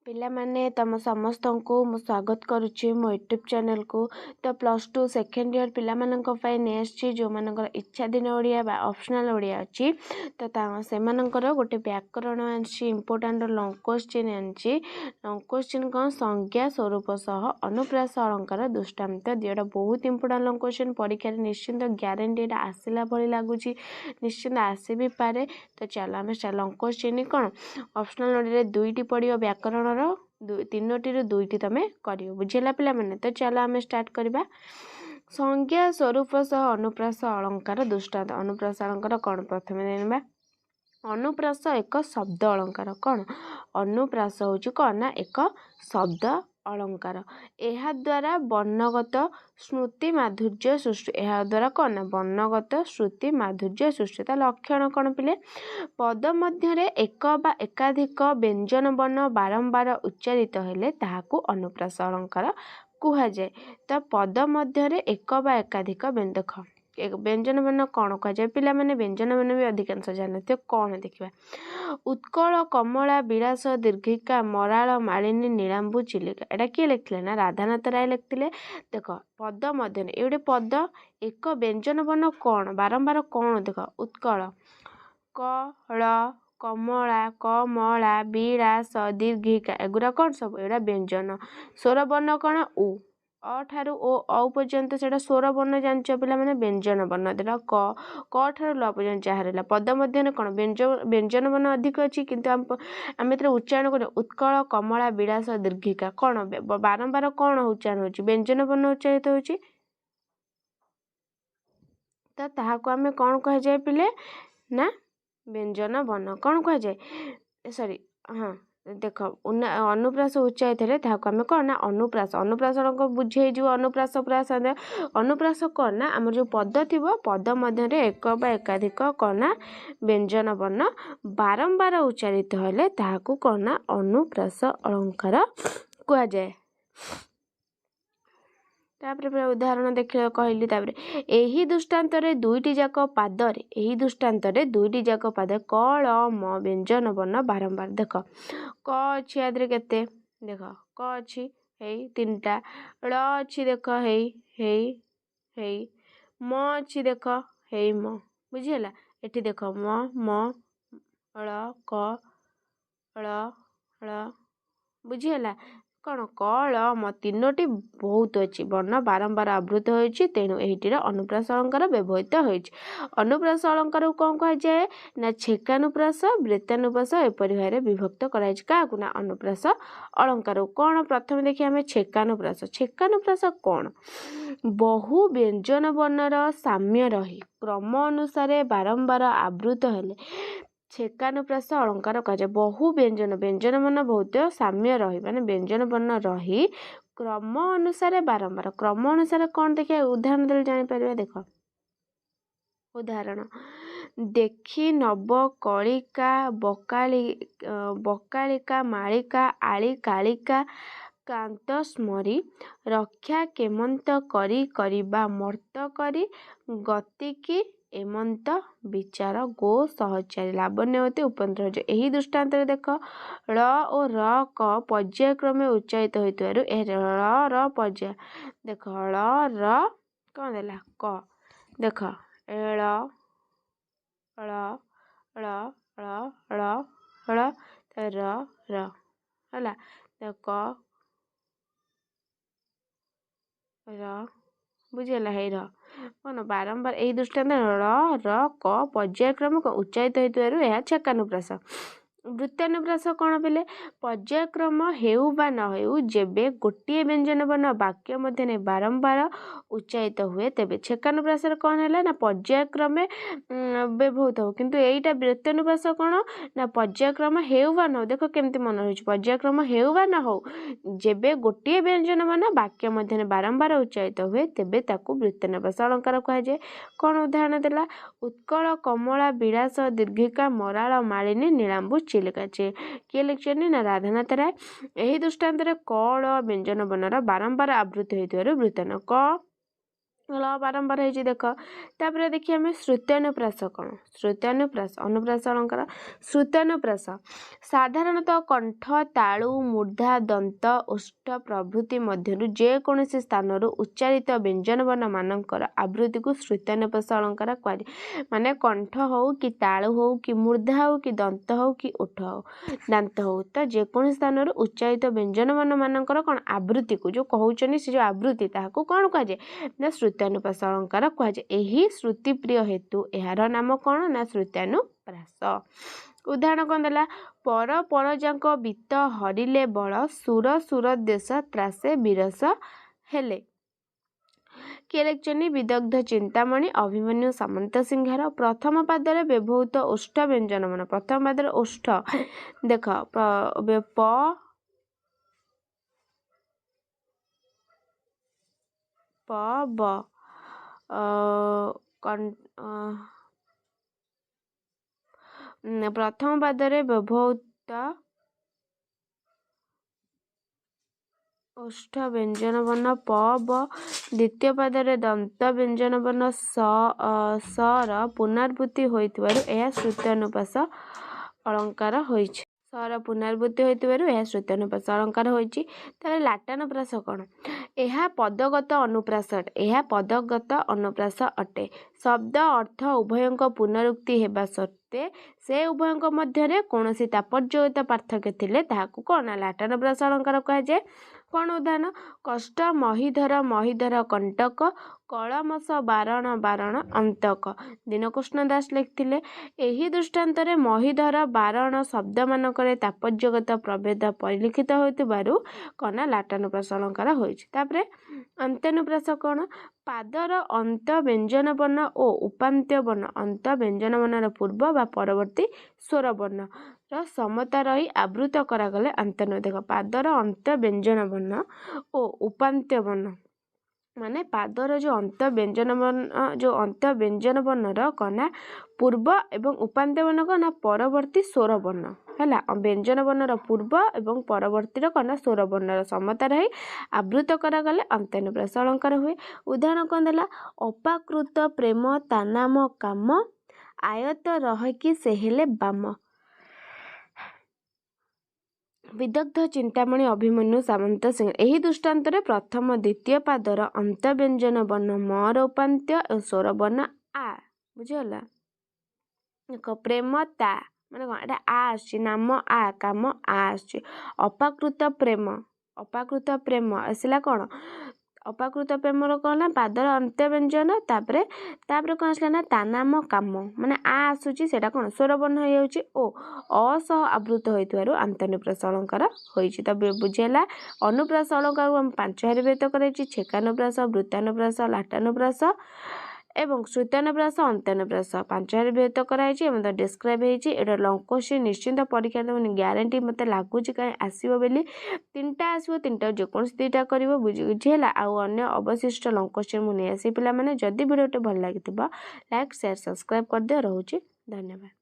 पिला माने तम समस्त को मु स्वागत करुच्ची मो यूट्यूब चैनल को। तो प्लस टू सेकेंड ईयर पिला माननक पई नेक्स्ट जो मानकर इच्छा दिन ओडिया बा ऑप्शनल ओडिया अछि तो से मानकर गोटे व्याकरण आछि इंपोर्टेंट लॉन्ग क्वेश्चन आछि। लॉन्ग क्वेश्चन कौन संज्ञा स्वरूप सह अनुप्रास अलंकार दृष्टांत दियोटा बहुत इंपोर्टेंट लॉन्ग क्वेश्चन परीक्षा निश्चिंत ग्यारंटी आसिला भली लागुची निश्चिंत आसी भी पारे। तो चलो आम लॉन्ग क्वेश्चन कौन ऑप्शनल ओडिया दुईटी पड़ियो व्याकरण तीनोटी दुईटी तुम कर बुझेगा पिला माने। तो चलो आम स्टार्ट करवा संज्ञा स्वरूप सह अनुप्रास अलंकार दृष्टांत। अनुप्रास अलंकार कौन प्रथम देखा अनुप्रास एक शब्द अलंकार कौन अनुप्रास हूँ कौन ना एक शब्द अलंकार यह द्वारा वर्णगत स्मृति माधुर्य सृष्टि यह द्वारा कौन ना वर्णगत श्रुति माधुर्य सृष्टि ता लक्षण कौन पिले पद मध्य एक बा एकाधिक व्यंजन वर्ण बारंबार उच्चारित हेले ताहाकू अनुप्रास अलंकार कुहाଯାଏ। तो पद मध्य एक बा एकाधिक देख व्यंजन वर्ण कौन कहुए पिला माने व्यंजन वर्ण भी अधिकांश जानते कौन देखा उत्कल कमला विलास दीर्घिका मराल मालिनी नीलांबू चिलिका एटा किए लिखते ना राधानाथ राय लिखते। देख पद मध्य ये गोटे पद एक व्यंजन वर्ण कौन बारंबार कौन देख उत्कल कल कमला कमला विलास दीर्घिका एगुरा कौन सब एगुरा व्यंजन स्वर वर्ण कौन उ ठारू ओ औ पर्यंत से स्वर वर्ण जान पिला माने व्यंजन वर्ण देला क ठारू ल पर्यंत जहाँ पद मध्य कौन व्यंजन वर्ण अधिक अच्छी किंतु आम उच्चारण कर उत्कल कमला विलास दीर्घिका कौन बारंबार कौन उच्चारण हो व्यंजन वर्ण उच्चारित होची तो ताहाको आमे कौन कह जाए पिले ना व्यंजन वर्ण कौन कह जाए सॉरी हाँ देख अनुप्रास उच्चारित है आम कौन ना अनुप्रास अनुप्रास बुझे जो अनुप्रास प्रास अनुप्रास कौन ना आम जो पद थी पद मध्य एक बा एकाधिक कौन ना व्यंजन वर्ण बारंबार उच्चारित हेले ताहाकू कौन ना अनुप्रास अलंकार कह जाए। तापर उदाहरण देख कहली यही दृष्टांत दुईटी जाक पादरे यही दृष्टांत दुईटी जाक पाद क ल म व्यंजन वर्ण बारंबार देख क अच्छी आदि केते देख क अच्छी हेई तीनटा ल अच्छी देख हेई म अच्छी देख हेई म बुझीगला एठी देख म ल क ल बुझीगला कौन क ल म तीनोटी बहुत अच्छी वर्ण बारंबार आवृत होती तेणु यहीटिर अनुप्रास अलंकार व्यवहित होती। अनुप्रास अलंकार कौन कह जाए ना छेकानुप्रास वृत्तानुप्रास एपरि भाव विभक्त कराई क्या ना अनुप्रास अलंकार कौन प्रथम देखिए आम छेकानुप्रास छेकानुप्रास कौन बहु व्यंजन वर्णर साम्य रही क्रम अनुसार बारंबार आवृत हेले छेकानुप्रास अलंकार कह बहु व्यंजन व्यंजन वर्ण बहुत साम्य रही माने व्यंजन वर्ण रही क्रम अनुसार बारंबार क्रम अनुसार कौन देखिए उदाहरण देले जापर देख उदाहरण देखी नव कलिका बकालिका मालिका आली कालिका कांत स्मरी रक्षा केमंत करी करिबा मर्त करी गतिकी एमंत विचार गो सहचारी लावण्यवती उपन्द्र यही दृष्टांत देख ल और र क पर्यायक्रमे उच्चारित होइतबारु ल र पर्याय देख ल र कौन देला क देख ल ल ल ल ल र र हला देख र बुझेगा है कौन बारंबार यही दृष्टांत ल र क पर्यायक्रम उच्चारित होइतबारु छेकानुप्रास। वृत्तानुप्रास कौन पिले पर्यायक्रम हेउ बा न हेउ जेबे गोटे व्यंजन वर्ण वाक्य मध्य बारंबार उच्चारित हुए तेबे छेकानुप्रास कौन है ना पर्यायक्रमे व्यवहृत हो किंतु एटा वृत्तानुप्रास कौन ना पर्यायक्रम हेउ बा न हो देख केमती मन रही पर्यायक्रम हेउ बा न हो जेबे गोटे व्यंजन वर्ण वाक्य मध्य बारंबार उच्चारित हुए तेबे ताकू वृत्तानुप्रास अलंकार कह जाए। कौन उदाहरण देला उत्कल कमला विलास दीर्घिका मराल मालिनी नीलांबू चिलिका किए लिखिं ना राधानाथ राय यही दृष्टांत क ल व्यंजन वर्णर बारंबार आवृत्ति होइतबारु वृत्तानु क बारंबार है देख तापर देखिए आम श्रुत्यानुप्रास कौन श्रुत्यानुप्रास अनुप्रास अलंकार श्रुत्यानुप्रास साधारणतः कंठ तालु मूर्धा दंत ओष्ठ प्रभृति मध्य जेकोसी स्थान उच्चारित व्यंजन वर्ण मानकर आवृत्ति को श्रुत्यानुप्रास अलंकार कहुए माने कंठ हो कि तालु हो कि मूर्धा हो कि दंत हो कि ओठ हो दांत हो तो जेकोसी स्थान उच्चारित व्यंजन वर्ण मानकर कौन आवृत्ति को जो कहते से जो आवृत्ति ताकू कौन कहुए ना श्रुत्यानुप्रास अलंकार कहुए यही श्रुतिप्रिय हेतु यार नाम कौन ना श्रुत्यानुप्रास उदाहरण कौन देला पर पर जाक बीत हरिले बल सुर सुर देश त्रासे विरस हेले किए लिखिछन्ति विदग्ध चिंतामणि अभिमन्यु सामंत सिंहार प्रथम पादरे व्यवहृत ओष्ठ व्यंजन मान प्रथम पादरे ओष्ठ देख प ब प्रथम पादरे व्यवहृत ओष्ठ व्यंजन वर्ण प ब द्वितीय पादरे दंत व्यंजन वर्ण सर पुनरावृत्ति होइतिबारु यह श्रुत्यानुप्रास अलंकार होइछि सर पुनरावृत्ति होइतिबारु यह श्रुत्यानुप्रास अलंकार होइछि ताले लाटानुप्रास कौन यह पदगत अनुप्रास अटे यह पदगत अनुप्रास अटे शब्द अर्थ उभयंक पुनरुक्ति हेबा सत्वे से उभयंक मध्य कौनसी तात्पर्ययुक्त पार्थक्य थिले ताहाकू कौन लाटानुप्रास अलंकार कहुए कौन उदाहरण कष्ट महीधर कंटक कलमस बारण बारण अंतक दीनकृष्ण दास लिखिले एही दृष्टांत महीधर बारण शब्द मानक तात्पर्यगत प्रभेद परिलिखित होइतिबारु कौन लाटानुप्रास अलंकार होइछि तापरे अंत्यानुप्रास कौन पादर अंत व्यंजन वर्ण और उपांत्य वर्ण अंत व्यंजन वर्ण पूर्व बा परवर्ती स्वर वर्ण समता रही आवृत करागले अंत्यानु देख पादर अंत व्यंजन वर्ण और उपांत्य वर्ण माने पादर जो अंत व्यंजन वर्णर कना पूर्व एवं उपांत्य वर्ण कना परवर्ती स्वर वर्ण है व्यंजन वर्णर पूर्व एवं परवर्ती कना स्वर वर्णर समता रही आवृत करागले अंत्यानुप्रास अलंकार हुए उदाहरण कौन देला अपाकृत प्रेम तानाम काम आयत रहकी से हेले बाम विदग्ध चिंतामणि अभिमन्यु सामंत सिंह यही दृष्टांत प्रथम द्वितीय पादर अंत व्यंजन वर्ण मर उपांत्य और स्वर वर्ण आ बुझीगला देख प्रेम ता माने कौन एटा आ आछि नाम आ काम आ आछि अपाकृत प्रेम आसला कौन अपाकृत प्रेमर कौन ना पादर अंत्य व्यंजन तापरे कौन आसला ना ता नाम काम माने आ आसुची सेटा कौन स्वर वर्ण हो जाउची ओ असह आवृत होइतबारु अंत्यानुप्रास अलंकार होइची त बुझेला अनुप्रास अलंकार हम पांच भाग विभक्त करैची छेकानुप्रास वृत्तानुप्रास लाटानुप्रास एवं श्रुत्यानुप्रास अंत्यानुप्रास पांच भाग विभक्त कराइची एवं डिस्क्राइब होइची एटा लॉन्ग क्वेश्चन निश्चित परीक्षा देबनी ग्यारंटी मते लागुची काई आसीबो बेली तीनटा आसीबो तीनटा जे कोनस दुईटा करिवो बुझिला आ अन्य अवशिष्ट लॉन्ग क्वेश्चन मु नै आसी पिला माने जदी वीडियोटे भल लागितबा लाइक शेयर सब्सक्राइब कर दियो रहूची धन्यवाद।